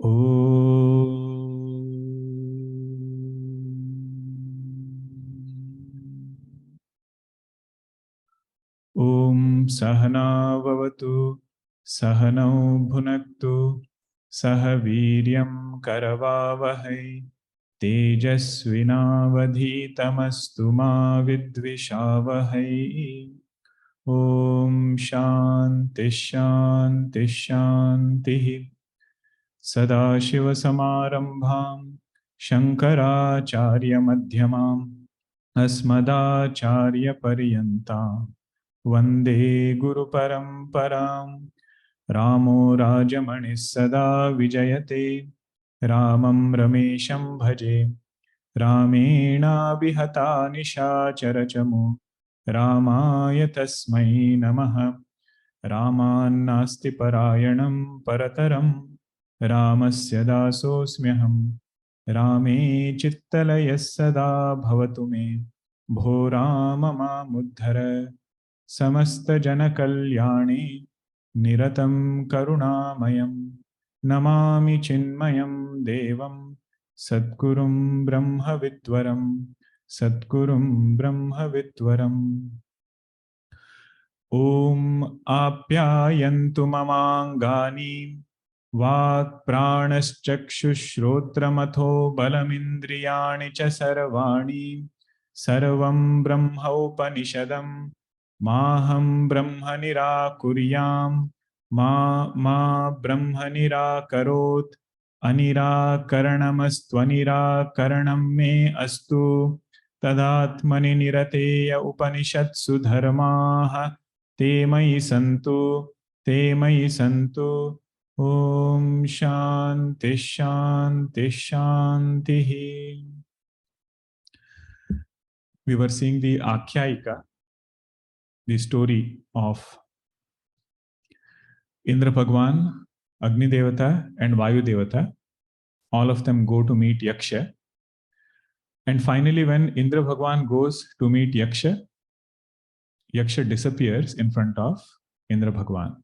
Om Sahana Vavatu Sahanau Bhunaktu Sahaviryam Karavavahai Tejasvinavadhitamastu ma vidvishavahai. Om Shanti Shanti Shanti. Sadashiva Samarambham Shankaracharya Madhyamam Asmadacharya Paryantam Vande Guru Paramparam. Ramo Rajamani Sada Vijayate Ramam Ramesham Bhaje Ramena Vihata Nishacharachamu Ramaya Tasmai Namaha. Ramannasti Parayanam Parataram Ramasya Dasosmyaham. Rame Chittalaya Sada Bhavatu Me Bho Rama Muddhara Samasta Jana Kalyani Niratam Karunamayam Namami Chinmayam Devam Sadgurum Brahma Vidwaram Sadgurum Brahma Vidwaram. Om Apyayantu Mamangani Vak Pranaschakshushrotramatho Balamindriyani Cha Sarvani Sarvam Brahma Upanishadam Maham Brahma Nirakuryam Ma Brahma Nirakarot Anirakaranamastvanirakaranam me astu Tadatmani Nirateya Upanishatsu Dharmaha Te Mayi Santu Om Shanti Shanti Shanti. We were seeing the Akhyayika, the story of Indra Bhagavan, Agni Devata and Vayu Devata. All of them go to meet Yaksha. And finally, when Indra Bhagavan goes to meet Yaksha, Yaksha disappears in front of Indra Bhagavan.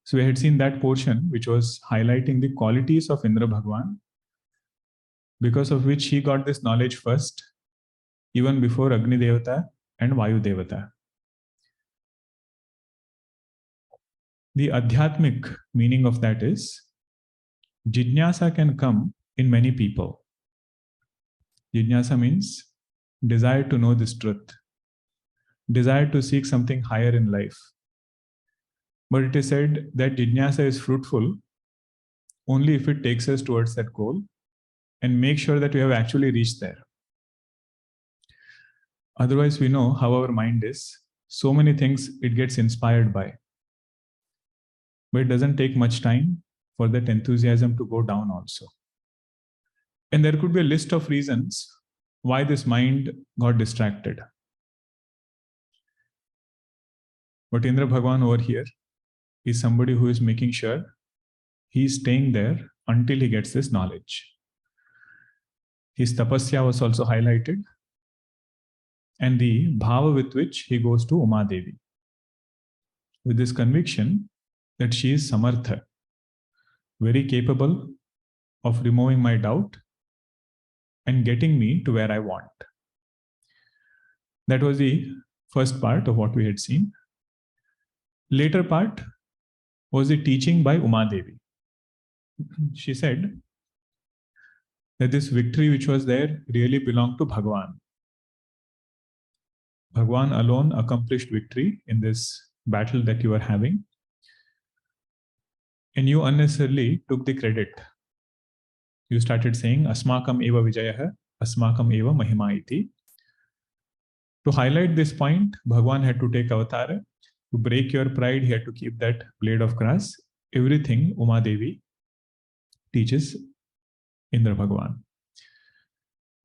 So we had seen that portion which was highlighting the qualities of Indra Bhagavan, because of which he got this knowledge first, even before Agni Devata and Vayu Devata. The Adhyatmic meaning of that is, Jijnasa can come in many people. Jijnasa means desire to know this truth, desire to seek something higher in life. But it is said that Jijnasa is fruitful only if it takes us towards that goal and make sure that we have actually reached there. Otherwise, we know how our mind is. So many things it gets inspired by. But it doesn't take much time for that enthusiasm to go down also. And there could be a list of reasons why this mind got distracted. But Indra Bhagavan over here is somebody who is making sure he's staying there until he gets this knowledge. His tapasya was also highlighted, and the bhava with which he goes to Uma Devi, with this conviction that she is samartha, very capable of removing my doubt and getting me to where I want. That was the first part of what we had seen. Later part was the teaching by Uma Devi. She said that this victory which was there really belonged to Bhagavan. Bhagavan alone accomplished victory in this battle that you are having. And you unnecessarily took the credit. You started saying, Asmakam eva vijayaha, Asmakam eva mahima iti. To highlight this point, Bhagavan had to take avatar. To break your pride, he had to keep that blade of grass. Everything Uma Devi teaches Indra Bhagavan.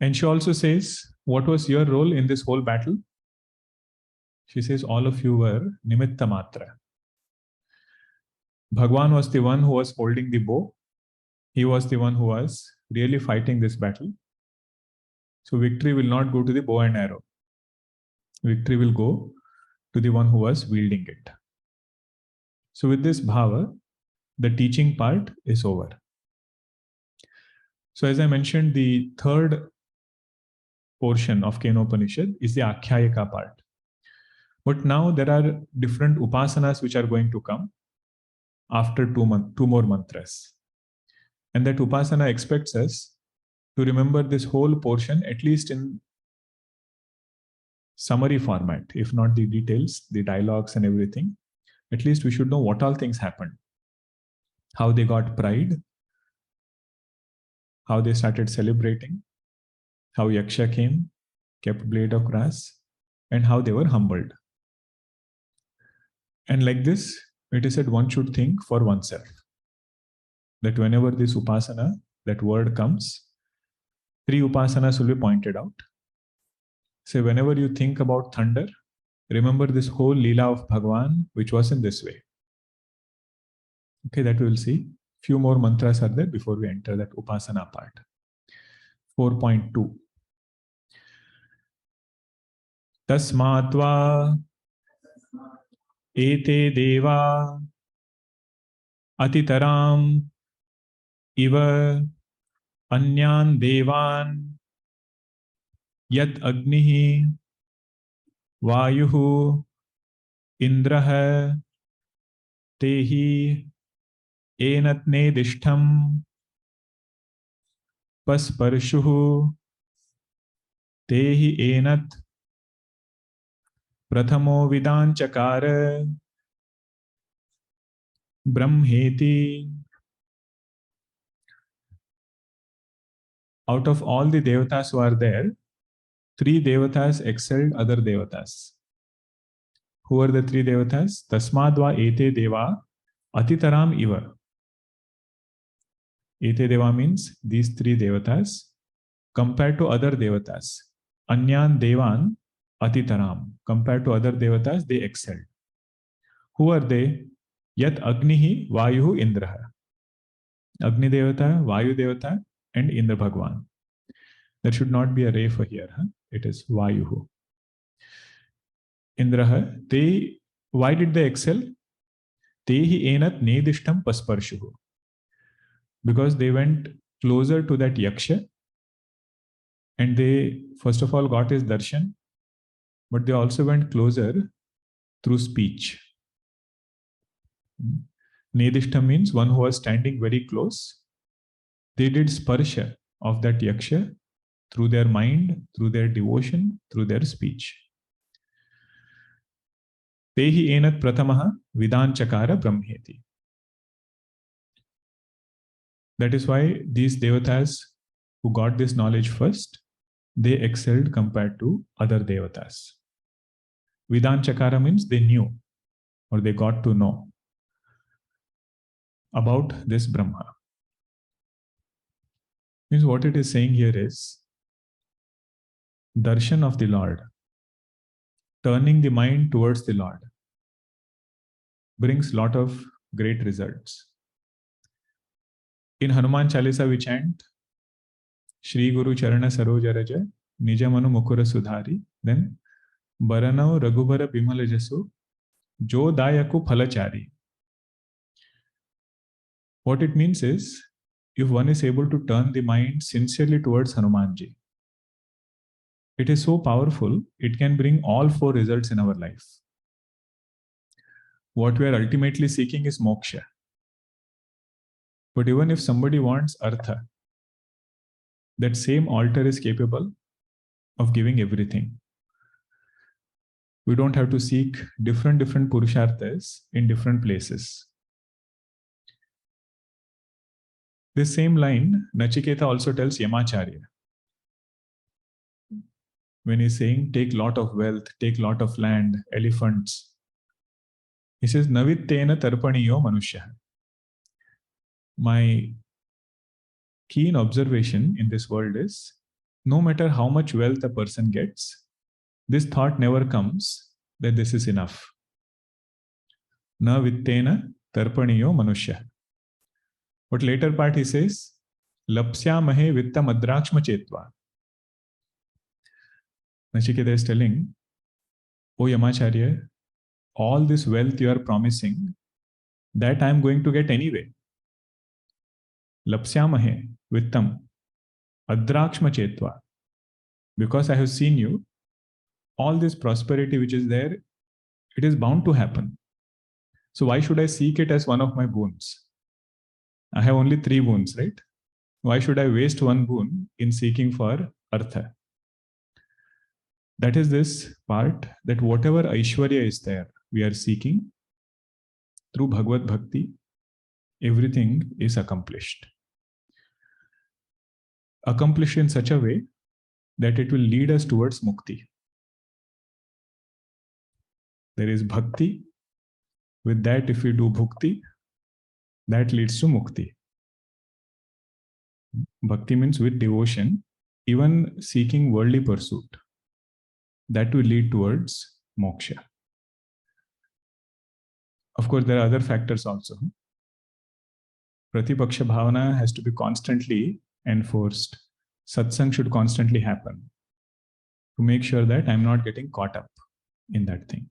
And she also says, what was your role in this whole battle? She says, all of you were nimitta matra. Bhagavan was the one who was holding the bow. He was the one who was really fighting this battle. So victory will not go to the bow and arrow. Victory will go to the one who was wielding it. So with this bhava, the teaching part is over. So as I mentioned, the third portion of Kenopanishad is the Akhyayika part. But now there are different upasanas which are going to come after two more mantras. And that upasana expects us to remember this whole portion, at least in summary format, if not the details, the dialogues and everything. At least we should know what all things happened. How they got pride, how they started celebrating, how Yaksha came, kept blade of grass, and how they were humbled. And like this, it is said one should think for oneself. That whenever this upasana, that word comes, three upasanas will be pointed out. So whenever you think about thunder, remember this whole Leela of Bhagavan, which was in this way. Okay, that we will see. Few more mantras are there before we enter that upasana part. 4.2. Tasmatva ete deva atitaram iva anyan devan yat agnihi vayuhu indraha tehi enatne dishtham pasparshuhu tehi enat prathamo vidanchakara brahmeti. Out of all the devatas who are there, three devatas excelled other devatas. Who are the three devatas? Tasmadva ete deva atitaram iva. Ete deva means these three devatas compared to other devatas. Anyan devan atitaram. Compared to other devatas, they excelled. Who are they? Yat agnihi vayuhu indraha. Agni devata, Vayu devata, and Indra Bhagavan. There should not be a refa here. Huh? It is Vayuhu. Indraha, why did they excel? Tehi enat nedishtam pasparshuhu. Because they went closer to that yaksha and they first of all got his darshan, but they also went closer through speech. Nedishtam means one who was standing very close. They did sparsha of that yaksha through their mind, through their devotion, through their speech. Tehi enat pratamaha vidanchakara brahmeti. That is why these devatas who got this knowledge first, they excelled compared to other devatas. Vidanchakara means they knew or they got to know about this Brahma. Means what it is saying here is darshan of the Lord, turning the mind towards the Lord, brings lot of great results. In Hanuman Chalisa we chant Shri Guru Charana Saroja Raja Nijamanu Mukura Sudhari, then Baranau Raghubara Bimala Jasu Jo Dayaku Phalachari. What it means is, if one is able to turn the mind sincerely towards Hanumanji, it is so powerful, it can bring all four results in our life. What we are ultimately seeking is moksha. But even if somebody wants artha, that same altar is capable of giving everything. We don't have to seek different purusharthas in different places. This same line, Nachiketa also tells Yamacharya. When he's saying, take lot of wealth, take lot of land, elephants. He says, Navittena tarpaniyo manushya. My keen observation in this world is, no matter how much wealth a person gets, this thought never comes that this is enough. Na vittena tarpaniyo manushya. But later part he says, Lapsya mahe vitta madrakshma chetva. Nachiketa is telling, O Yamacharya, all this wealth you are promising, that I am going to get anyway. Lapsya mahe vittam. Adrakshma Chetva. Because I have seen you, all this prosperity which is there, it is bound to happen. So why should I seek it as one of my boons? I have only 3 boons, right? Why should I waste one boon in seeking for artha? That is this part, that whatever Aishwarya is there, we are seeking, through Bhagavad Bhakti, everything is accomplished. Accomplished in such a way that it will lead us towards mukti. There is bhakti. With that, if we do bhukti, that leads to mukti. Bhakti means with devotion, even seeking worldly pursuit, that will lead towards moksha. Of course, there are other factors also. Pratipaksha bhavana has to be constantly enforced. Satsang should constantly happen to make sure that I'm not getting caught up in that thing.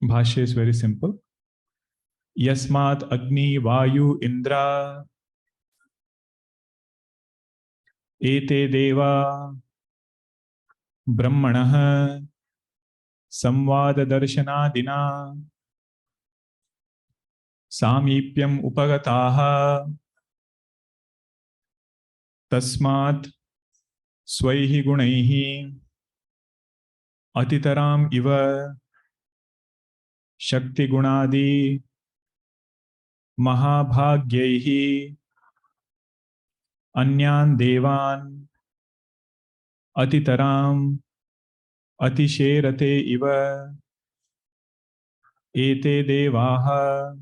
Bhashya is very simple. Yasmat Agni Vayu Indra Ete Deva Brahmanah Samvada Darshana Dina Samipyam Upagataha Tasmat Swaihi Gunaihi Atitaram Iva Shakti Gunadi Mahabhagyaihi Anyan Devan Atitaram Atisherate Iva Ete Devaha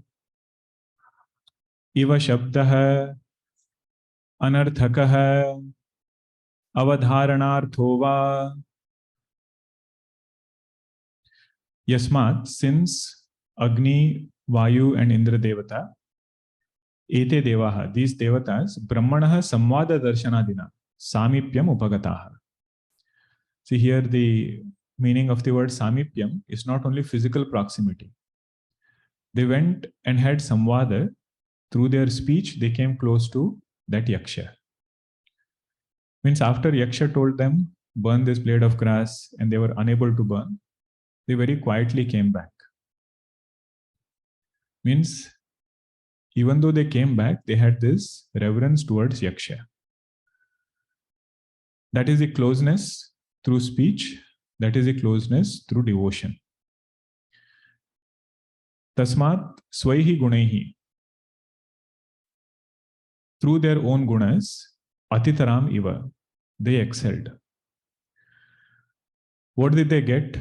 Iva Shabdaha Anarthakaha Avadharanarthova. Yasmat, since Agni, Vayu and Indra Devata, Ete Devaha, these Devatas, Brahmanaha Samvada Darshanadina, Samipyam Upagataha. See here the meaning of the word Samipyam is not only physical proximity. They went and had Samvada. Through their speech, they came close to that Yaksha. Means after Yaksha told them, burn this blade of grass, and they were unable to burn, they very quietly came back. Means even though they came back, they had this reverence towards Yaksha. That is the closeness through speech. That is the closeness through devotion. Tasmat Swaihi Gunaihi. Through their own gunas, Atitaram Iva, they excelled. What did they get?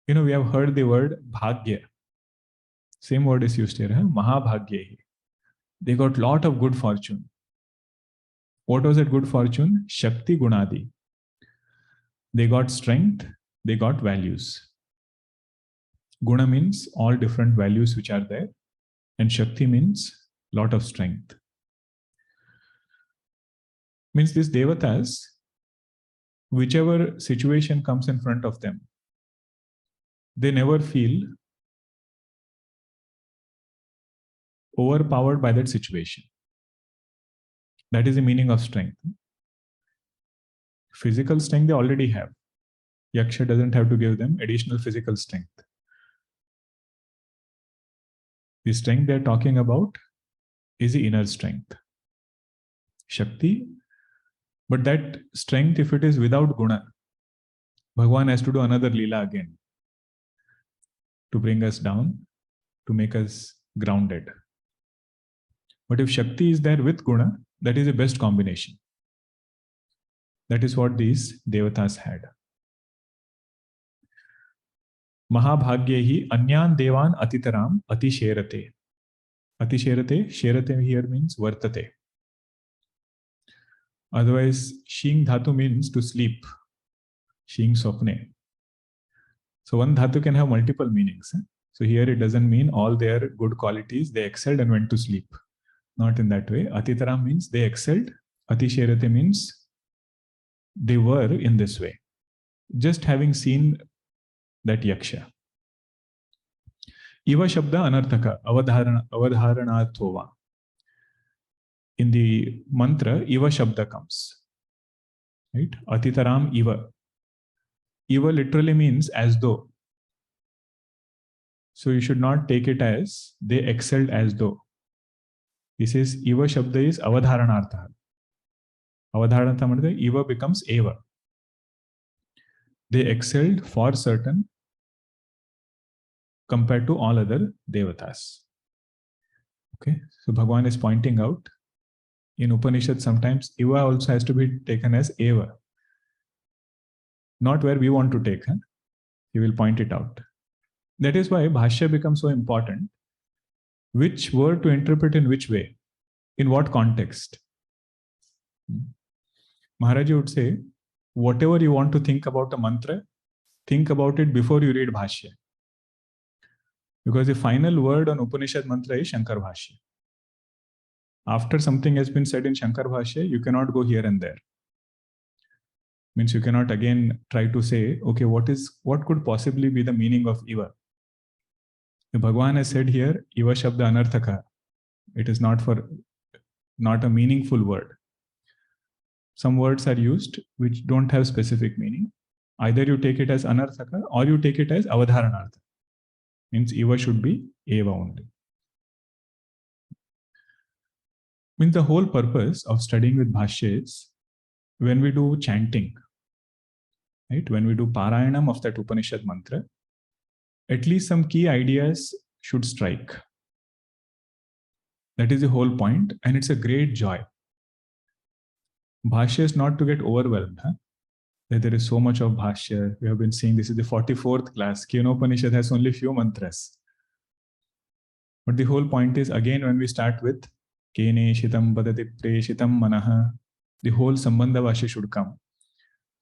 We have heard the word Bhagya. Same word is used here, Mahabhagyehi. They got lot of good fortune. What was that good fortune? Shakti Gunadi. They got strength, they got values. Guna means all different values which are there, and Shakti means lot of strength. Means these devatas, whichever situation comes in front of them, they never feel overpowered by that situation. That is the meaning of strength. Physical strength they already have. Yaksha doesn't have to give them additional physical strength. The strength they're talking about is the inner strength, Shakti. But that strength, if it is without guna, Bhagavan has to do another lila again to bring us down, to make us grounded. But if Shakti is there with guna, that is the best combination. That is what these devatas had. Mahabhagyehi Anyan Devan Atitaram Atisherate. Atisherate, Sherate here means Vartate. Otherwise, Shing Dhatu means to sleep. Shing Sopne. So one Dhatu can have multiple meanings. So here it doesn't mean all their good qualities, they excelled and went to sleep. Not in that way. Atitaram means they excelled. Atisherate means they were in this way. Just having seen that Yaksha. Iva Shabda Anarthaka, Avadharanarthova. in the mantra, Iva Shabda comes. Right? Atitaram Iva. Iva literally means as though. So you should not take it as they excelled as though. This is Iva Shabda is Avadharanartha. Avadharanartha means Iva becomes Eva. They excelled for certain compared to all other devatas. Okay, so Bhagavan is pointing out in Upanishad sometimes Iva also has to be taken as Eva. Not where we want to take. He will point it out. That is why Bhashya becomes so important. Which word to interpret in which way? In what context? Maharaji would say, whatever you want to think about a mantra, think about it before you read Bhashya. Because the final word on Upanishad mantra is Shankar Bhashya. After something has been said in Shankar Bhashya, you cannot go here and there. Means you cannot again try to say, okay, what could possibly be the meaning of Iva? The Bhagavan has said here, Iva Shabda Anarthaka. It is not a meaningful word. Some words are used which don't have specific meaning. Either you take it as Anarthaka or you take it as Avadharanartha. Means Iva should be Eva only. Means the whole purpose of studying with Bhashya is when we do chanting, right? When we do Parayanam of that Upanishad mantra, at least some key ideas should strike. That is the whole point, and it's a great joy. Bhashya is not to get overwhelmed. That there is so much of Bhashya. We have been seeing this is the 44th class. Kenopanishad has only few mantras. But the whole point is, again, when we start with Keneshitam Padati Preshitam Manaha, the whole Sambandha Bhashya should come.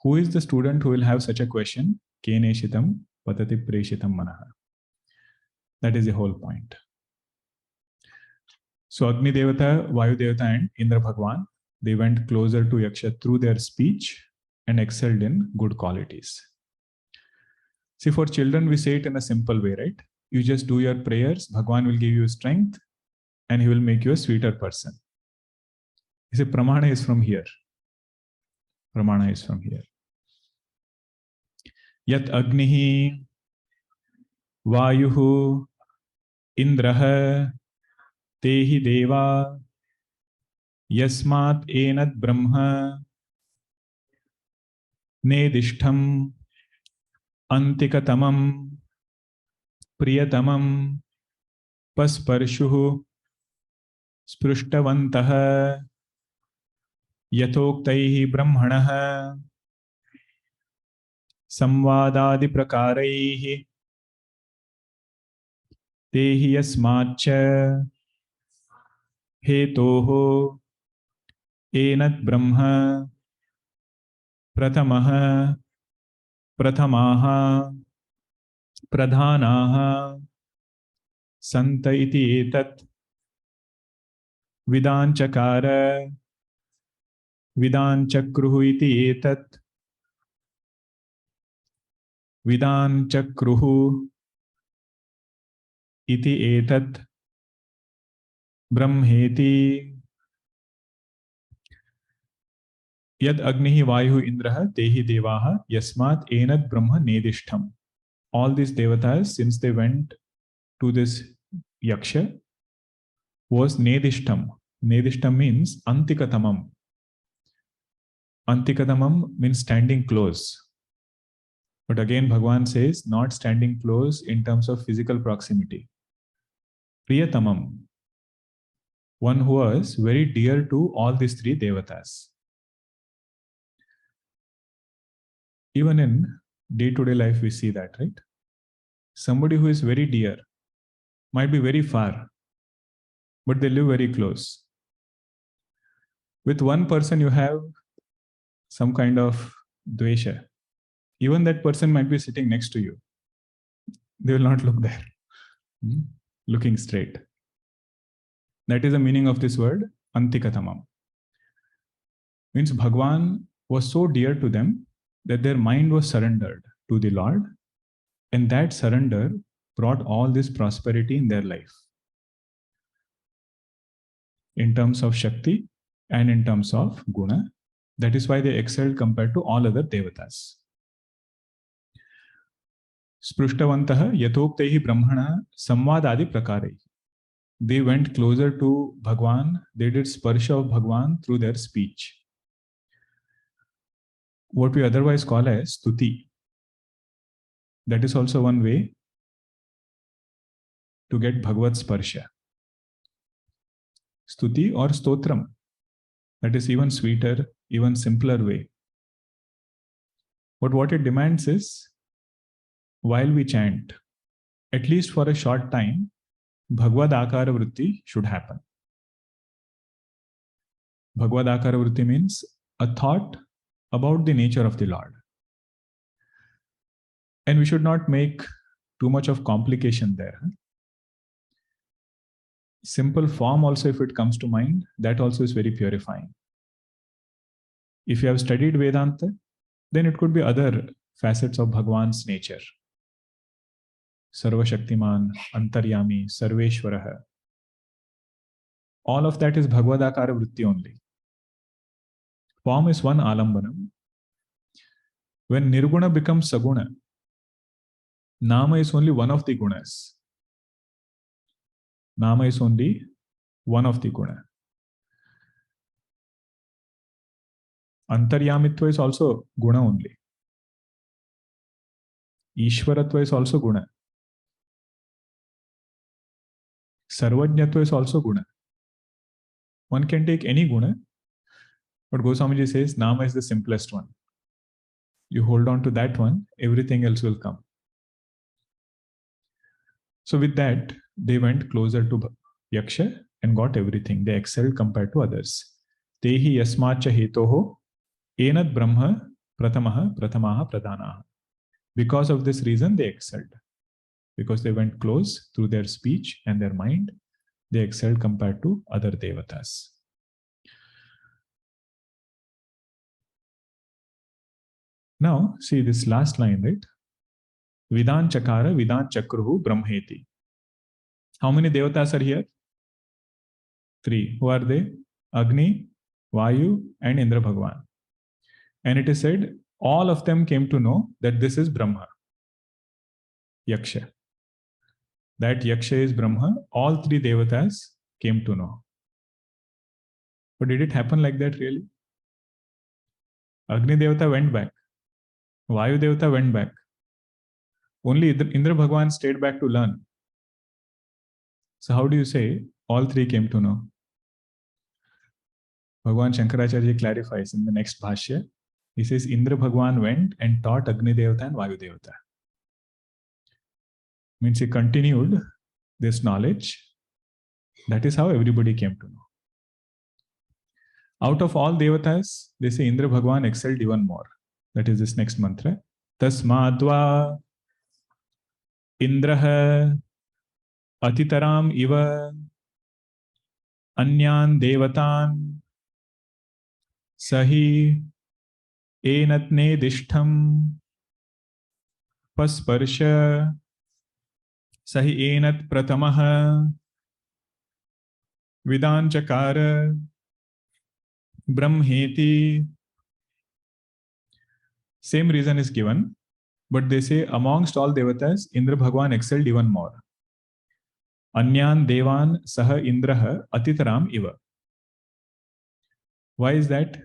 Who is the student who will have such a question? Keneshitam Padati Preshitam Manaha. That is the whole point. So Agni Devata, Vayu Devata and Indra Bhagavan, they went closer to Yaksha through their speech and excelled in good qualities. See, for children, we say it in a simple way, right? You just do your prayers, Bhagavan will give you strength, and he will make you a sweeter person. You see, Pramana is from here. Pramana is from here. Yat Agnihi, Vayuhu, Indraha, Tehi Deva, Yasmat Enat Brahma, Nedishtham, Antikatamam, Priyatamam, Pasparshuhu, Sprushtavantaha, Yathoktaihi Brahmanaha, Samvadadi Prakaraihi, Tehi Yasmacha, Hetoho, Enat Brahma, Pratamaha, Prathamaha, Pradhanaha, Santa iti etat, Vidanchakara, Vidanchakruhu iti etat, Vidanchakruhu iti etat, Brahmeti, Yad Agnihi Vayuhu Indraha Tehi Devaha Yasmat Enad Brahma Nedishtham. All these devatas, since they went to this Yaksha, was Nedishtham. Nedishtham means Antikatamam. Antikatamam means standing close. But again, Bhagavan says not standing close in terms of physical proximity. Priyatamam, one who was very dear to all these three devatas. Even in day-to-day life, we see that, right? Somebody who is very dear might be very far, but they live very close. With one person, you have some kind of dvesha. Even that person might be sitting next to you. They will not look there, looking straight. That is the meaning of this word, Antikatamam. Means Bhagavan was so dear to them that their mind was surrendered to the Lord, and that surrender brought all this prosperity in their life. in terms of Shakti and in terms of Guna. That is why they excelled compared to all other devatas. Spruštavantah yathoktaihi brahmana samvadadi prakaraihi. They went closer to Bhagwan. They did sparsha of Bhagwan through their speech. What we otherwise call as stuti. That is also one way to get Bhagavad sparsha. Stuti or stotram. That is even sweeter, even simpler way. But what it demands is, while we chant, at least for a short time, Bhagavad Akara Vritti should happen. Bhagavad Akara Vritti means a thought about the nature of the Lord. And we should not make too much of complication there. Simple form also, if it comes to mind, that also is very purifying. If you have studied Vedanta, then it could be other facets of Bhagwan's nature. Sarva Shaktiman, Antaryami, Sarveshwaraha. All of that is Bhagavad-akara vritti only. Form is one alambanam. When Nirguna becomes Saguna, Nama is only one of the gunas. Nama is only one of the guna. Antaryamitva is also guna only. Ishwaratva is also guna. Sarvajñatva is also guna. One can take any guna, but Goswamiji says Nama is the simplest one. You hold on to that one, everything else will come. So with that, they went closer to Yaksha and got everything. They excelled compared to others. Tehi yasmacha hetoho enad brahma pratamaha pratamaha pradanaha. Because of this reason, they excelled. Because they went close through their speech and their mind, they excelled compared to other devatas. Now, see this last line, right? Vidan chakara, vidan chakruhu brahmeti. How many devatas are here? 3. Who are they? Agni, Vayu, and Indra Bhagavan. And it is said, all of them came to know that this is Brahma, Yaksha. That Yaksha is Brahma, all 3 devatas came to know. But did it happen like that really? Agni Devata went back. Vayu Devata went back. Only Indra Bhagavan stayed back to learn. So how do you say all 3 came to know? Bhagavan Shankaracharya clarifies in the next Bhashya. He says Indra Bhagavan went and taught Agni Devata and Vayu Devata. Means he continued this knowledge. That is how everybody came to know. Out of all devatas, they say Indra Bhagavan excelled even more. That is this next mantra. Tasmadva Indraha Atitaram iva Anyan Devatan Sahi Enatne Dishtham Pasparsha Sahi Enat Pratamaha Vidan Chakara Brahmeti. Same reason is given, but they say amongst all devatas, Indra Bhagavan excelled even more. Anyan Devan Saha Indraha Atitaram Iva. Why is that?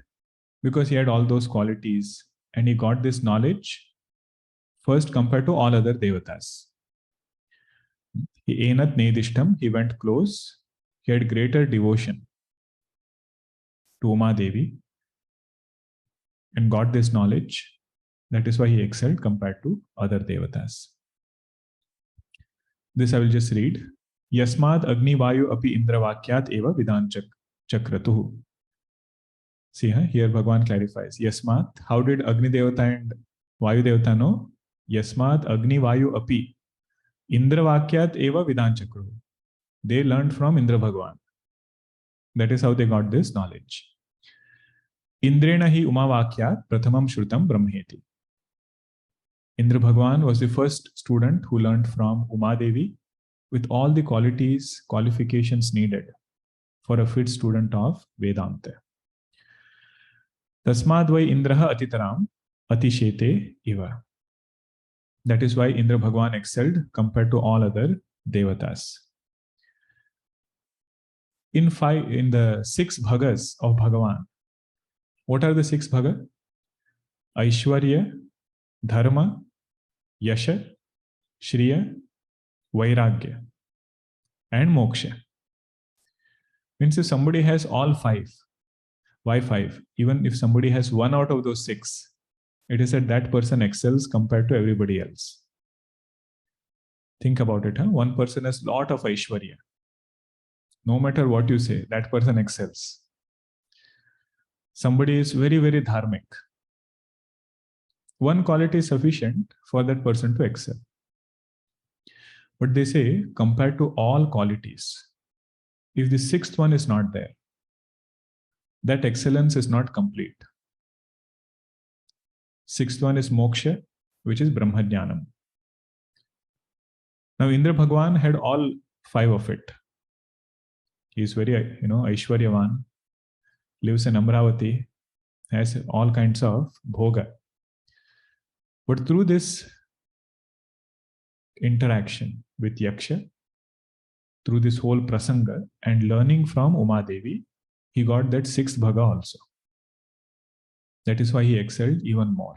Because he had all those qualities and he got this knowledge first compared to all other devatas. He enat nedishtam, he went close, he had greater devotion to Uma Devi and got this knowledge. That is why he excelled compared to other devatas. This I will just read. Yasmad Agni Vayu api Indra Vakyat eva Vidan Chakratuhu. See, here Bhagavan clarifies. Yasmat, how did Agni Devata and Vayu Devata know? Yasmat Agni Vayu api Indra Vakyat eva Vidan Chakrahu. They learned from Indra Bhagavan. That is how they got this knowledge. Indrena hi Uma Vakyat Prathamam Shrutam Brahmeti. Indra Bhagavan was the first student who learned from Uma Devi with all the qualities, qualifications needed for a fit student of Vedanta. Tasmad vai Indraha atitaram atishete iva. That is why Indra Bhagavan excelled compared to all other devatas. In the 6 Bhagas of Bhagavan, what are the 6 Bhagas? Aishwarya, Dharma, Yasha, Shriya, Vairagya, and Moksha. Means if somebody has all 5, why 5? Even if somebody has 1 out of those 6, it is that that person excels compared to everybody else. Think about it. One person has a lot of Aishwarya. No matter what you say, that person excels. Somebody is very, very dharmic. One quality is sufficient for that person to excel. But they say, compared to all qualities, if the 6th one is not there, that excellence is not complete. 6th one is moksha, which is brahmajnanam. Now Indra Bhagavan had all 5 of it. He is very, Aishwaryavan, lives in Amravati, has all kinds of bhoga. But through this interaction with Yaksha, through this whole prasanga and learning from Uma Devi, he got that 6th bhaga also. That is why he excelled even more.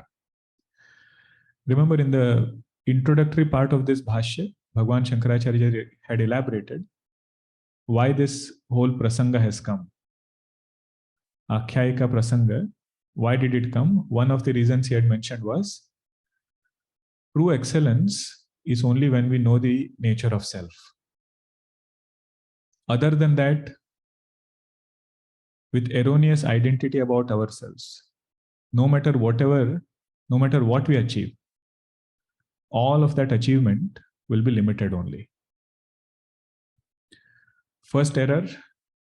Remember, in the introductory part of this bhashya, Bhagwan Shankaracharya had elaborated why this whole prasanga has come. Akhyayika prasanga, why did it come? One of the reasons he had mentioned was true excellence is only when we know the nature of self. Other than that, with erroneous identity about ourselves, no matter what we achieve, all of that achievement will be limited only. First error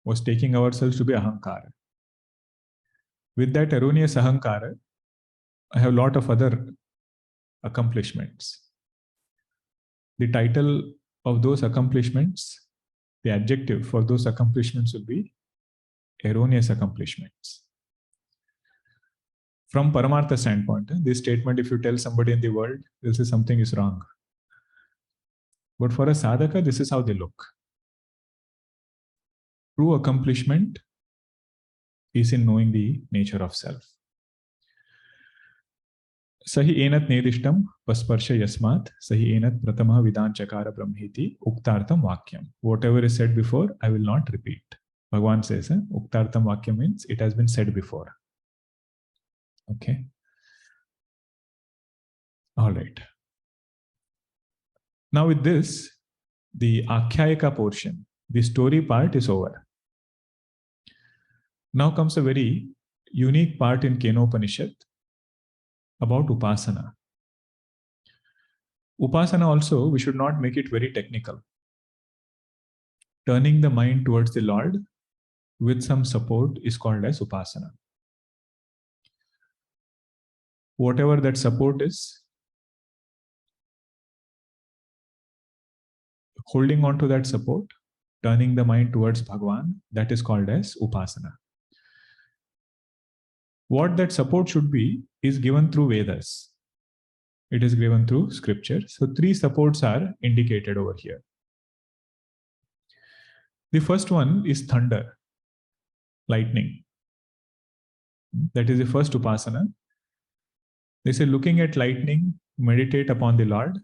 was taking ourselves to be ahankara. With that erroneous ahankara, I have a lot of other accomplishments. The title of those accomplishments, the adjective for those accomplishments will be erroneous accomplishments. From Paramartha standpoint, this statement, if you tell somebody in the world, they'll say something is wrong. But for a sadhaka, this is how they look. True accomplishment is in knowing the nature of self. Sahi enat nedishtam pasparsha yasmat, sahi enat pratama vidan chakara brahmhiti uktartam vakyam. Whatever is said before, I will not repeat. Bhagavan says, uktartam vakyam means it has been said before. Okay. All right. Now with this, the Akhyayika portion, the story part is over. Now comes a very unique part in Kenopanishad about Upasana. Upasana also, we should not make it very technical. Turning the mind towards the Lord with some support is called as Upasana. Whatever that support is, holding on to that support, turning the mind towards Bhagavan, that is called as Upasana. What that support should be is given through Vedas. It is given through scripture. So 3 supports are indicated over here. The first one is thunder, lightning. That is the first Upasana. They say, looking at lightning, meditate upon the Lord,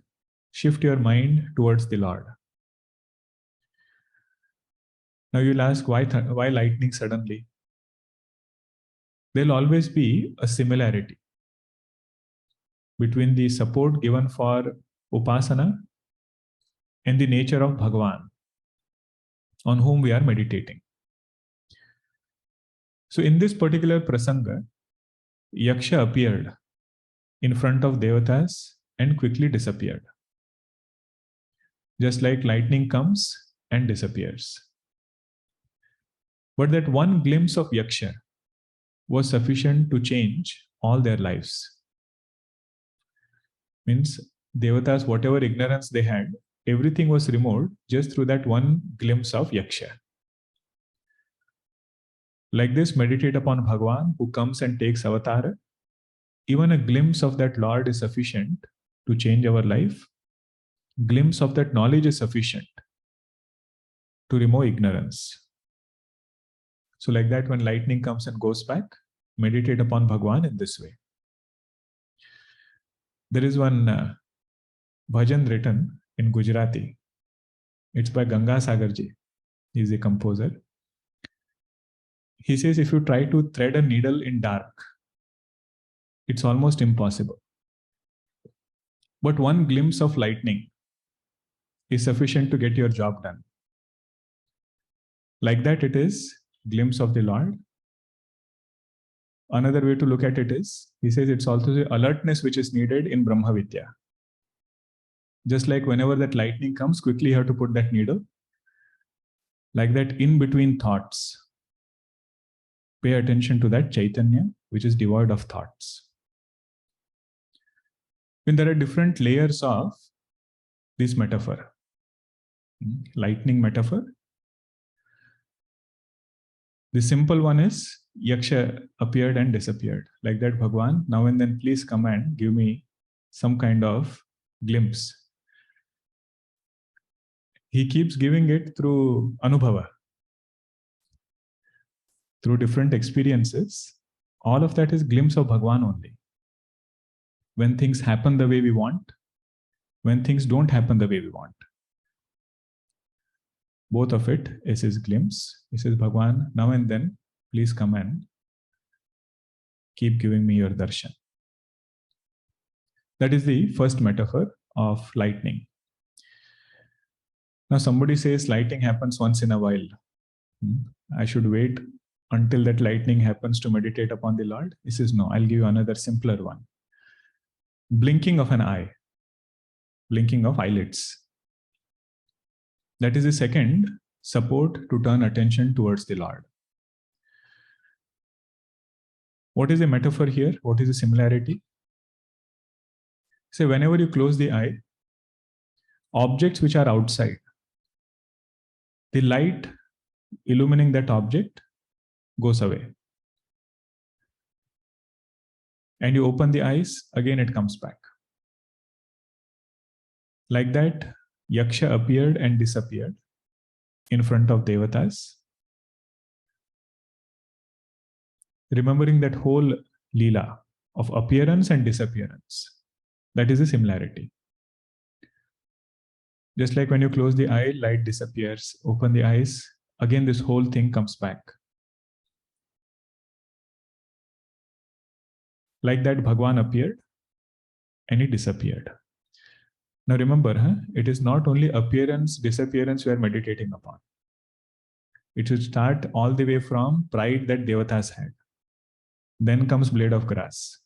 shift your mind towards the Lord. Now you'll ask, why lightning suddenly? There'll always be a similarity between the support given for Upasana and the nature of Bhagavan, on whom we are meditating. So in this particular prasanga, Yaksha appeared in front of Devatas and quickly disappeared. Just like lightning comes and disappears. But that one glimpse of Yaksha was sufficient to change all their lives. Means Devatas, whatever ignorance they had, everything was removed just through that one glimpse of Yaksha. Like this, meditate upon Bhagavan who comes and takes avatar. Even a glimpse of that Lord is sufficient to change our life. Glimpse of that knowledge is sufficient to remove ignorance. So like that, when lightning comes and goes back, meditate upon Bhagavan in this way. There is one bhajan written in Gujarati. It's by Ganga Sagarji. He's a composer. He says, if you try to thread a needle in dark, it's almost impossible. But one glimpse of lightning is sufficient to get your job done. Like that, it is glimpse of the Lord. Another way to look at it is, he says it's also the alertness which is needed in Brahma Vidya. Just like whenever that lightning comes, quickly you have to put that needle. Like that, in between thoughts, pay attention to that Chaitanya, which is devoid of thoughts. When there are different layers of this metaphor, lightning metaphor, the simple one is Yaksha appeared and disappeared. Like that, Bhagavan, now and then please come and give me some kind of glimpse. He keeps giving it through Anubhava, through different experiences. All of that is glimpse of Bhagavan only. When things happen the way we want, when things don't happen the way we want. Both of it is his glimpse. He says, Bhagavan, now and then, please come and keep giving me your darshan. That is the first metaphor of lightning. Now somebody says lightning happens once in a while. I should wait until that lightning happens to meditate upon the Lord. He says, no, I'll give you another simpler one. Blinking of an eye, blinking of eyelids. That is the second support to turn attention towards the Lord. What is the metaphor here? What is the similarity? Say, whenever you close the eye, objects which are outside, the light illumining that object goes away. And you open the eyes, again it comes back. Like that, Yaksha appeared and disappeared in front of Devatas. Remembering that whole Leela of appearance and disappearance. That is the similarity. Just like when you close the eye, light disappears, open the eyes, again this whole thing comes back. Like that, Bhagavan appeared and he disappeared. Now remember, it is not only appearance, disappearance we are meditating upon. It should start all the way from pride that Devatas had. Then comes blade of grass.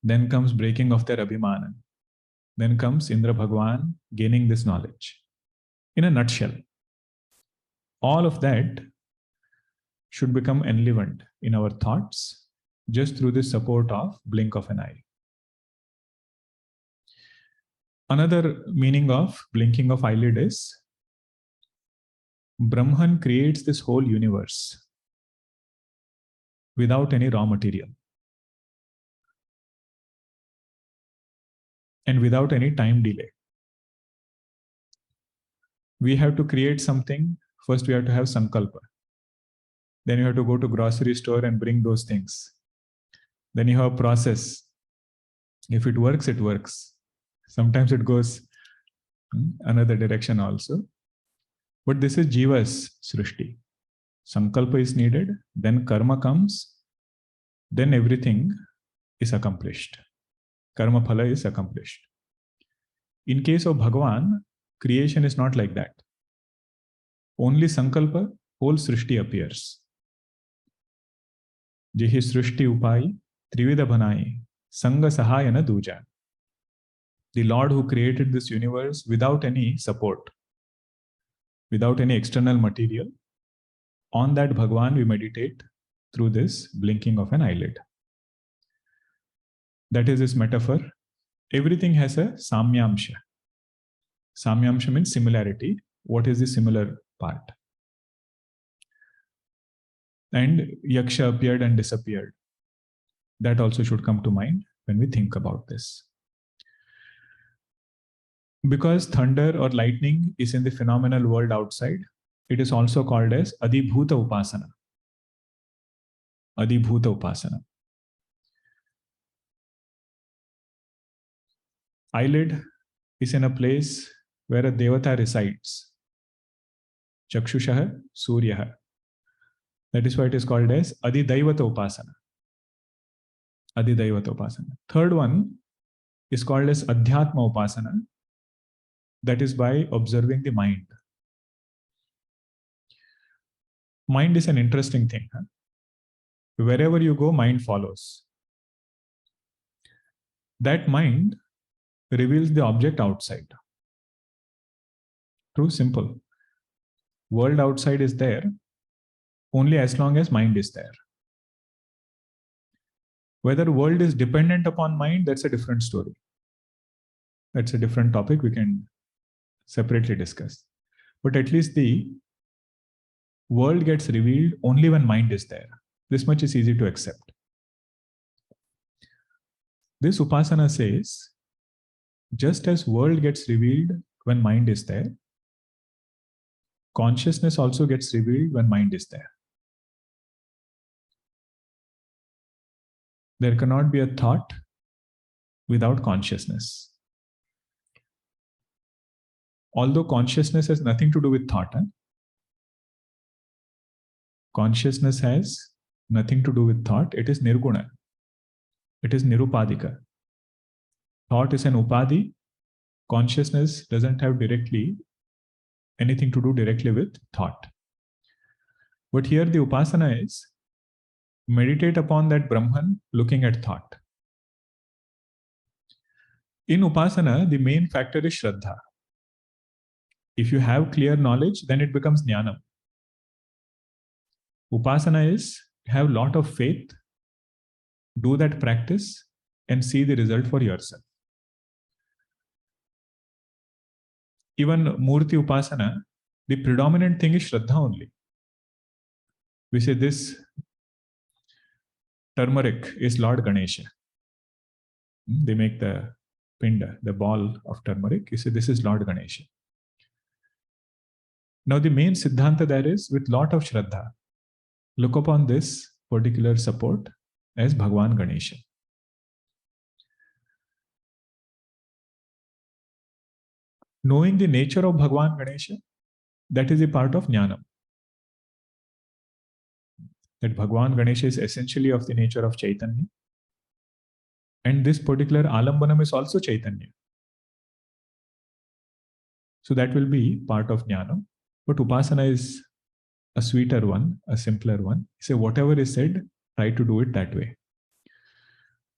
Then comes breaking of their Abhimana. Then comes Indra Bhagavan gaining this knowledge. In a nutshell, all of that should become enlivened in our thoughts just through the support of blink of an eye. Another meaning of blinking of eyelid is Brahman creates this whole universe without any raw material and without any time delay. We have to create something. First, we have to have sankalpa. Then you have to go to grocery store and bring those things. Then you have a process. If it works, it works. Sometimes it goes another direction also. But this is Jiva's Srishti. Sankalpa is needed, then karma comes, then everything is accomplished. Karma phala is accomplished. In case of Bhagavan, creation is not like that. Only sankalpa, whole Srishti appears. Jehi Srishti Upai, Trivida Bhanai, Sanga Sahayana Duja. The Lord who created this universe without any support, without any external material, on that Bhagavan we meditate through this blinking of an eyelid. That is this metaphor. Everything has a samyamsha. Samyamsha means similarity. What is the similar part? And Yaksha appeared and disappeared. That also should come to mind when we think about this. Because thunder or lightning is in the phenomenal world outside, it is also called as Adhibhoota Upasana. Adhibhoota Upasana. Eyelid is in a place where a Devata resides. Chakshushaha Suryaha. That is why it is called as Adhidaivata Upasana. Adhidaivata Upasana. Third one is called as Adhyatma Upasana. That is by observing the mind. Mind is an interesting thing. Huh? Wherever you go, mind follows. That mind reveals the object outside. True, simple. World outside is there only as long as mind is there. Whether world is dependent upon mind, that's a different story. That's a different topic we can separately discuss. But at least the world gets revealed only when mind is there. This much is easy to accept. This Upasana says, just as world gets revealed when mind is there, consciousness also gets revealed when mind is there. There cannot be a thought without consciousness. Although consciousness has nothing to do with thought. Consciousness has nothing to do with thought. It is nirguna. It is nirupadika. Thought is an upadhi. Consciousness doesn't have anything to do directly with thought. But here the Upasana is meditate upon that Brahman looking at thought. In Upasana, the main factor is Shraddha. If you have clear knowledge, then it becomes Jnanam. Upasana is have a lot of faith, do that practice, and see the result for yourself. Even Murti Upasana, the predominant thing is Shraddha only. We say this turmeric is Lord Ganesha. They make the pinda, the ball of turmeric. You say this is Lord Ganesha. Now the main Siddhanta there is with lot of Shraddha. Look upon this particular support as Bhagavan Ganesha. Knowing the nature of Bhagavan Ganesha, that is a part of Jnanam. That Bhagavan Ganesha is essentially of the nature of Chaitanya. And this particular Alambanam is also Chaitanya. So that will be part of Jnanam. But Upasana is a sweeter one, a simpler one. Say whatever is said, try to do it that way.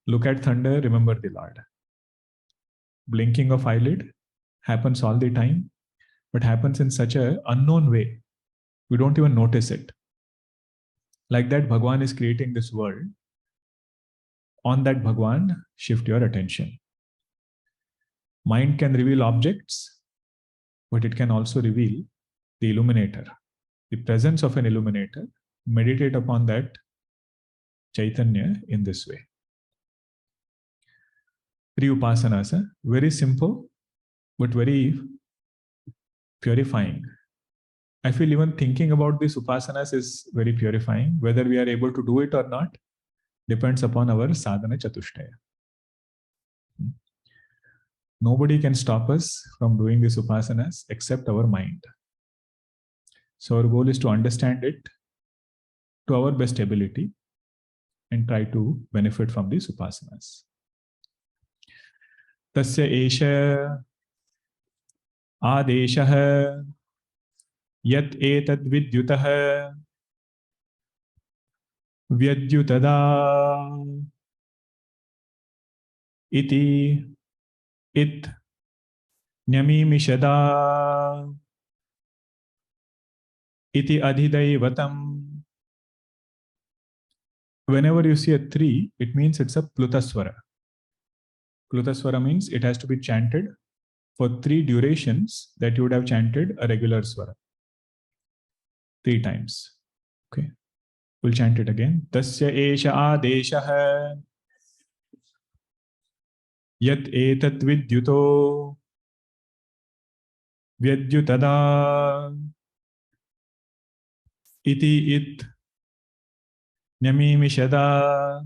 Look at thunder, remember the Lord. Blinking of eyelid happens all the time, but happens in such an unknown way. We don't even notice it. Like that, Bhagavan is creating this world. On that Bhagavan, shift your attention. Mind can reveal objects, but it can also reveal the illuminator. The presence of an illuminator, meditate upon that Chaitanya in this way. 3 upasanas, very simple, but very purifying. I feel even thinking about these upasanas is very purifying. Whether we are able to do it or not depends upon our sadhana chatushtaya. Nobody can stop us from doing these upasanas except our mind. So our goal is to understand it to our best ability and try to benefit from these upasanas. Tasya esha adeshaha yat etad vidyutaha vyadyutada iti it nyamimishada iti adhidaivatam. Whenever you see a 3, it means it's a Plutaswara. Plutaswara means it has to be chanted for 3 durations that you would have chanted a regular swara. 3 times. Okay. We'll chant it again. Tasya esha adeshaha yat etat vidyuto vyadyutada iti it nyamimishada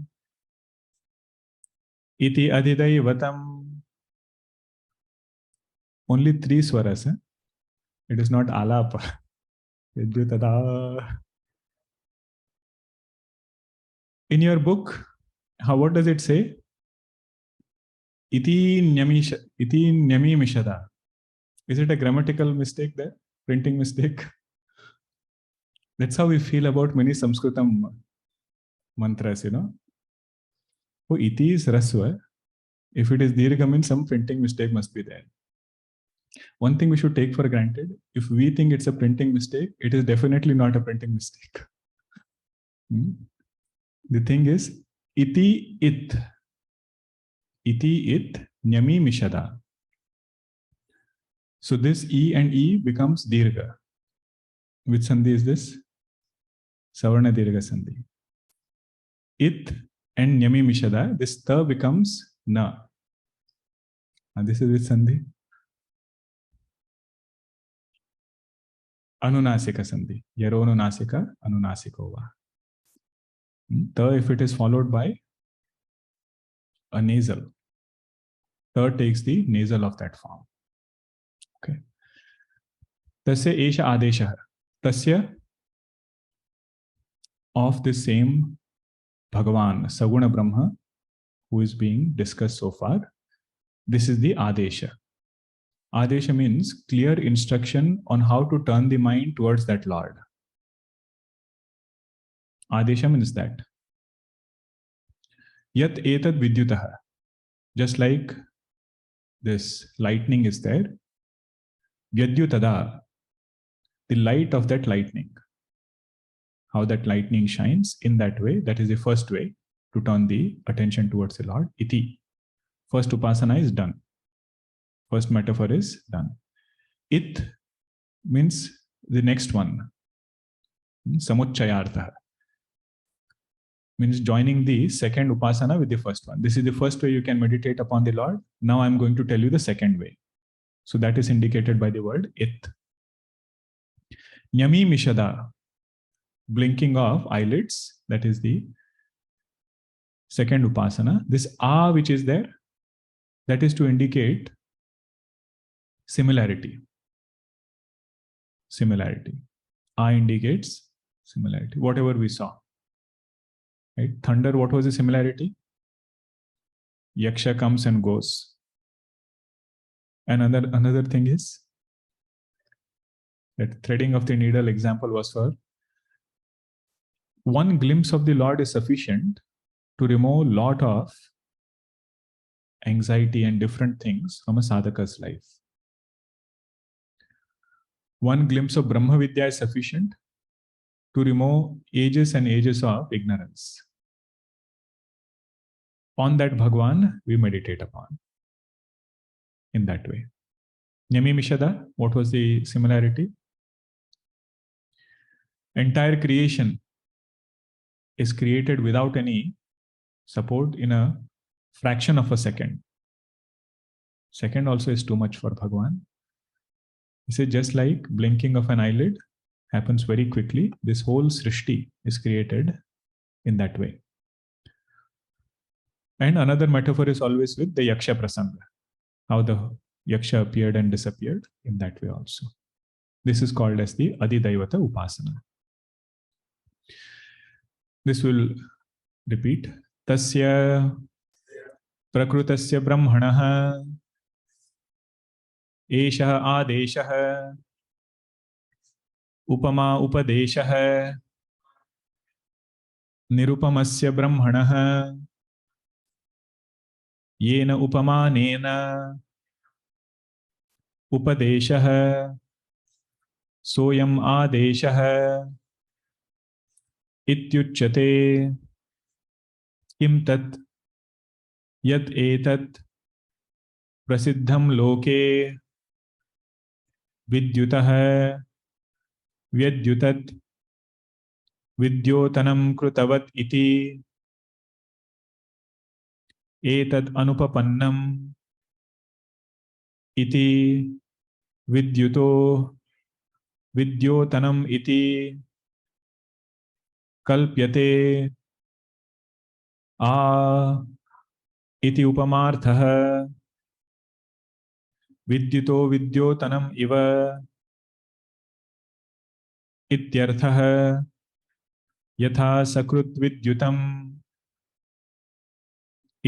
iti adhidaivatam. Only three swaras. It is not alapa. Vyadyutada. In your book, what does it say? Iti nyamimishada. Is it a grammatical mistake there? Printing mistake? That's how we feel about many Sanskritam mantras, Oh, iti is rasva. If it is dirgha, means some printing mistake must be there. One thing we should take for granted, if we think it's a printing mistake, it is definitely not a printing mistake. The thing is, iti it nyami mishada. So this e and e becomes dirgha. Which sandhi is this? Savarna dirgha sandhi. It and nyami mishada, this ta becomes na. And this is which sandhi? Anunasika sandhi. Yaronunasika, anunasikova. Ta, if it is followed by a nasal, ta takes the nasal of that form. Okay. Tasya esha adesha. Tasya, of the same Bhagavan, Saguna Brahma, who is being discussed so far. This is the Adesha. Adesha means clear instruction on how to turn the mind towards that Lord. Adesha means that. Yat etad vidyutaha. Just like this lightning is there. Vyadyutada. The light of that lightning. How that lightning shines in that way. That is the first way to turn the attention towards the Lord. Iti. First upasana is done. First metaphor is done. It means the next one. Samuchayartha. Means joining the second upasana with the first one. This is the first way you can meditate upon the Lord. Now I'm going to tell you the second way. So that is indicated by the word it. Nyami mishada. Blinking of eyelids. That is the second upasana. This a which is there, that is to indicate similarity. Similarity. A indicates similarity. Whatever we saw. Right? Thunder, what was the similarity? Yaksha comes and goes. And another thing is that threading of the needle example was for one glimpse of the Lord is sufficient to remove a lot of anxiety and different things from a sadhaka's life. One glimpse of Brahma Vidya is sufficient to remove ages and ages of ignorance. On that Bhagwan, we meditate upon. In that way. Nyami Mishada, what was the similarity? Entire creation is created without any support in a fraction of a second. Second also is too much for Bhagwan. He said just like blinking of an eyelid happens very quickly, this whole Srishti is created in that way. And another metaphor is always with the Yaksha Prasanga, how the Yaksha appeared and disappeared in that way also. This is called as the Adhibhoota Upasana. This will repeat. Tasya prakrutasya brahmanaha esha adeshaha upama upadeshaha nirupamasya brahmanaha yena upamanena upadeshaha soyam adeshaha ityuchyate kim tat yat etat prasiddham loke vidyutah vyadyutat विद्योतनं कृतवत् इति एतद् अनुपपन्नम् इति विद्युतो विद्योतनम् इति कल्प्यते आ इति उपमार्थः विद्युतो विद्योतनम् इव इत्यर्थः यथा सकृत् विद्युतम्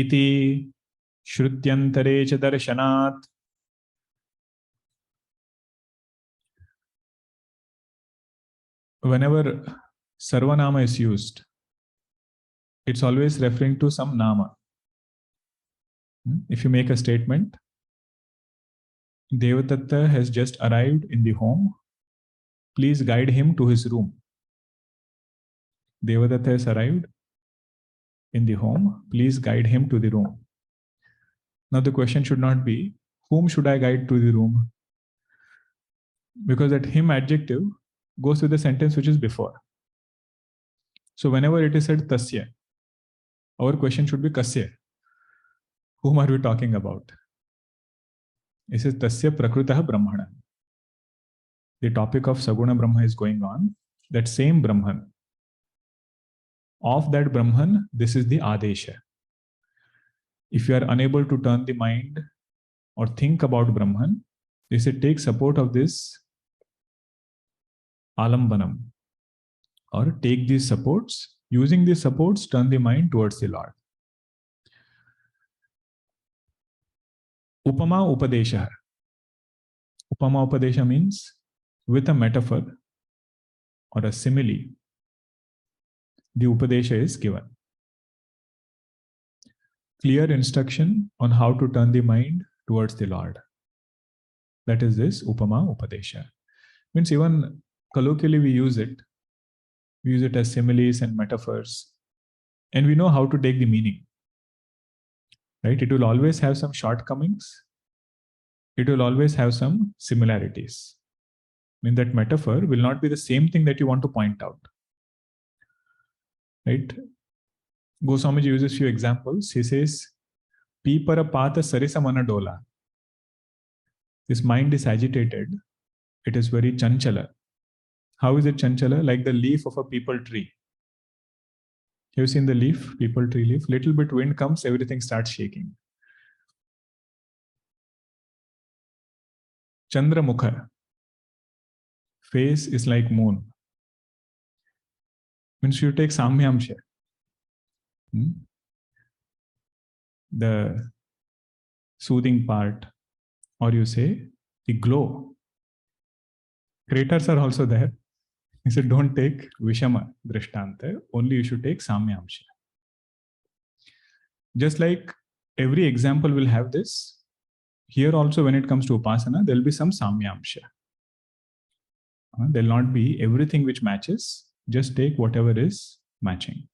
इति श्रुत्यन्तरे च दर्शनात्. Whenever sarvanama is used, it's always referring to some nama. If you make a statement, Devata has just arrived in the home, please guide him to his room. Devata has arrived in the home, please guide him to the room. Now the question should not be, whom should I guide to the room? Because that him adjective goes with the sentence which is before. So whenever it is said tasya, our question should be kasya. Whom are we talking about? This is tasya prakrutah brahmana. The topic of Saguna Brahma is going on. That same Brahman. Of that Brahman, this is the Adesha. If you are unable to turn the mind or think about Brahman, they say take support of this alambanam, or take these supports. Using these supports, turn the mind towards the Lord. Upama Upadesha. Upama Upadesha means with a metaphor or a simile, the Upadesha is given. Clear instruction on how to turn the mind towards the Lord. That is this Upama Upadesha. Means even colloquially we use it. We use it as similes and metaphors. And we know how to take the meaning. Right? It will always have some shortcomings. It will always have some similarities. I mean, that metaphor will not be the same thing that you want to point out. Right? Goswamiji uses few examples. He says, Pipara pata sarisamana dola. This mind is agitated. It is very chanchala. How is it chanchala? Like the leaf of a peepal tree. Have you seen the leaf, peepal tree leaf? Little bit wind comes, everything starts shaking. Chandra mukha. Face is like moon. Means you take samyamsha. The soothing part, or you say the glow. Craters are also there. He said, don't take Vishama Drishtanta, only you should take Samyamsha. Just like every example will have this, here also when it comes to Upasana, there will be some Samyamsha. There will not be everything which matches, just take whatever is matching.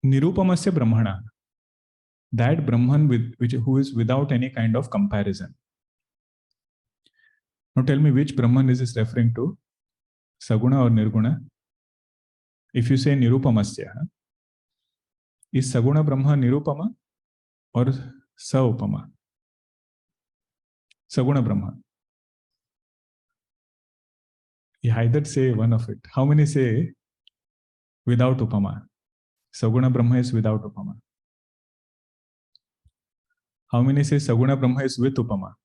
Nirupamasya Brahmana, that Brahman who is without any kind of comparison. Now tell me which Brahman is this referring to? Saguna or Nirguna? If you say Nirupamasya, is Saguna Brahma Nirupama or Saupama? Saguna Brahma. You either say one of it. How many say without Upama? Saguna Brahma is without Upama. How many say Saguna Brahma is with Upama?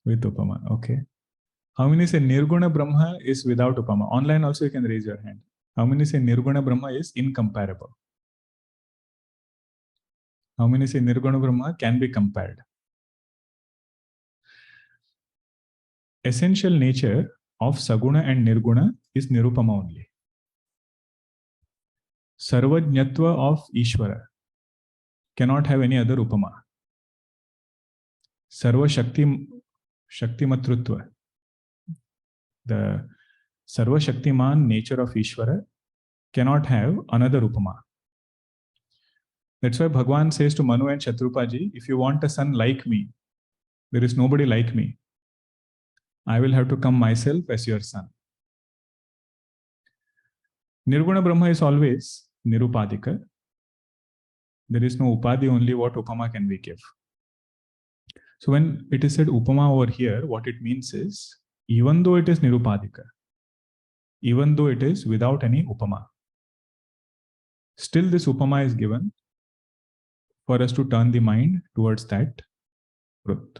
With Upama, okay. How many say Nirguna Brahma is without Upama? Online also you can raise your hand. How many say Nirguna Brahma is incomparable? How many say Nirguna Brahma can be compared? Essential nature of Saguna and Nirguna is Nirupama only. Sarvajñatva of Ishvara cannot have any other Upama. Sarva Shaktimatrutva, the Sarva Shaktiman nature of Ishvara cannot have another Upama. That's why Bhagavan says to Manu and Shatrupaji, if you want a son like me, there is nobody like me. I will have to come myself as your son. Nirguna Brahma is always Nirupadika. There is no Upadi, only what Upama can we give. So when it is said Upama over here, what it means is, even though it is Nirupadika, even though it is without any Upama, still this Upama is given for us to turn the mind towards that truth.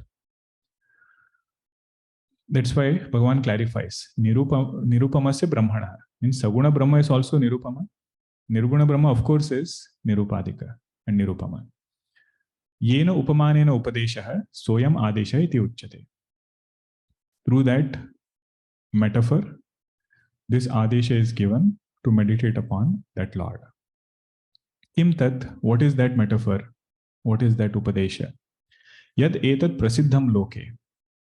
That's why Bhagavan clarifies, Nirupamasya Brahmana, means Saguna Brahma is also Nirupama. Nirguna Brahma, of course, is Nirupadika and Nirupama. Yena upamanena upadeshaha soyam adesha iti uchyate. Through that metaphor, this adesha is given to meditate upon that Lord. Kim tat, what is that metaphor? What is that upadesha? Yad etat prasiddham loke,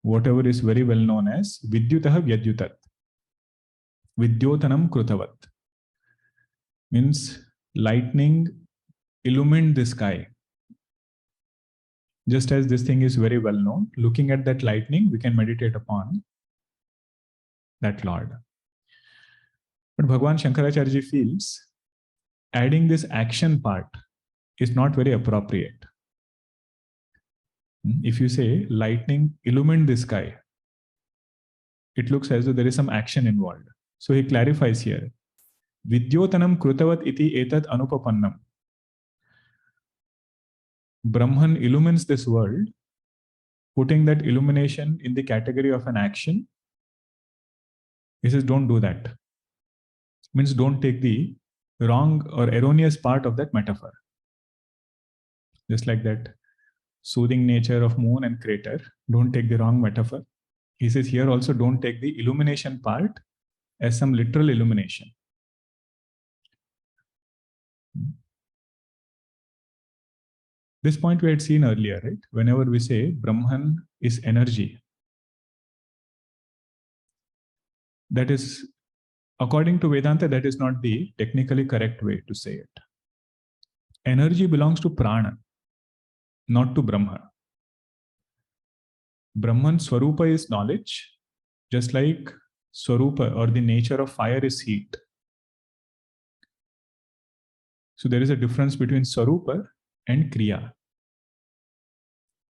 whatever is very well known as vidyutah vyadyutat, vidyotanam krutavat, means lightning illumined the sky. Just as this thing is very well known, looking at that lightning, we can meditate upon that Lord. But Bhagavan Shankaracharya feels adding this action part is not very appropriate. If you say lightning illumined the sky, it looks as though there is some action involved. So he clarifies here, Vidyotanam krutavat iti etat anupapannam. Brahman illumines this world, putting that illumination in the category of an action. He says, don't do that. Means don't take the wrong or erroneous part of that metaphor. Just like that soothing nature of moon and crater, don't take the wrong metaphor. He says here also, don't take the illumination part as some literal illumination. This point we had seen earlier, right? Whenever we say Brahman is energy, that is, according to Vedanta, that is not the technically correct way to say it. Energy belongs to Prana, not to Brahma. Brahman Swarupa is knowledge, just like Swarupa or the nature of fire is heat. So there is a difference between Swarupa and Kriya.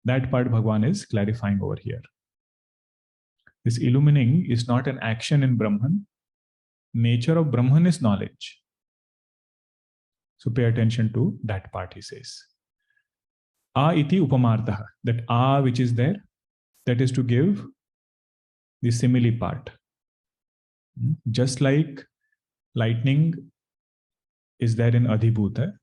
That part Bhagavan is clarifying over here. This illumining is not an action in Brahman. Nature of Brahman is knowledge. So pay attention to that part, he says. A iti upamartaha, that a which is there, that is to give the simile part. Just like lightning is there in Adhibhoota,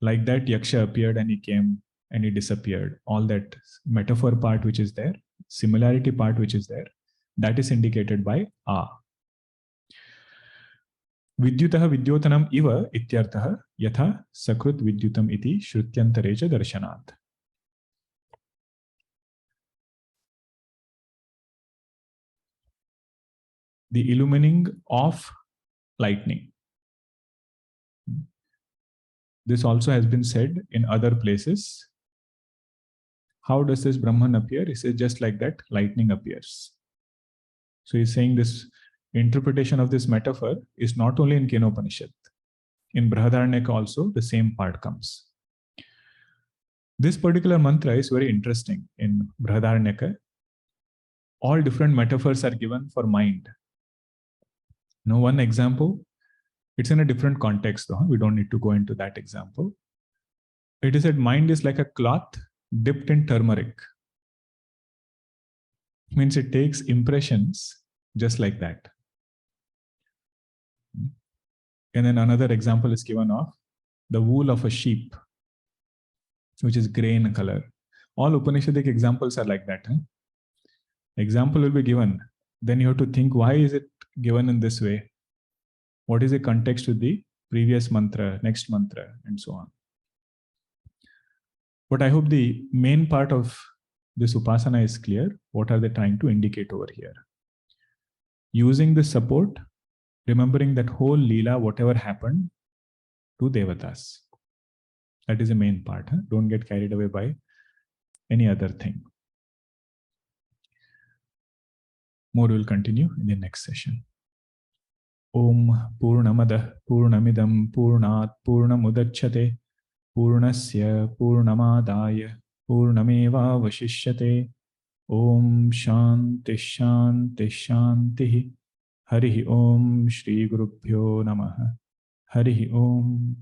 like that Yaksha appeared and he came and he disappeared. All that metaphor part which is there, similarity part which is there, that is indicated by a. Vidyutah vidyotanam iva ityartah yatha sakrut vidyutam iti shrutyantarecha darshanat. The illumining of lightning. This also has been said in other places. How does this Brahman appear? He says just like that, lightning appears. So he's saying this interpretation of this metaphor is not only in Kenopanishad. In Brihadaranyaka also, the same part comes. This particular mantra is very interesting in Brihadaranyaka. All different metaphors are given for mind. Now, one example, it's in a different context though. We don't need to go into that example. It is that mind is like a cloth dipped in turmeric. Means it takes impressions just like that. And then another example is given of the wool of a sheep, which is gray in color. All Upanishadic examples are like that. Example will be given. Then you have to think, why is it given in this way? What is the context with the previous mantra, next mantra, and so on. But I hope the main part of this Upasana is clear. What are they trying to indicate over here? Using this support, remembering that whole Leela, whatever happened to Devatas. That is the main part. Don't get carried away by any other thing. More will continue in the next session. Om Purnamadah Purnamidam Purnat Purnamudachyate Purnasya Purnamadaya Purnameva Vashishyate. Om Shanti Shanti Shanti. Harihi Om Shri Gurubhyo Namaha. Harihi Om.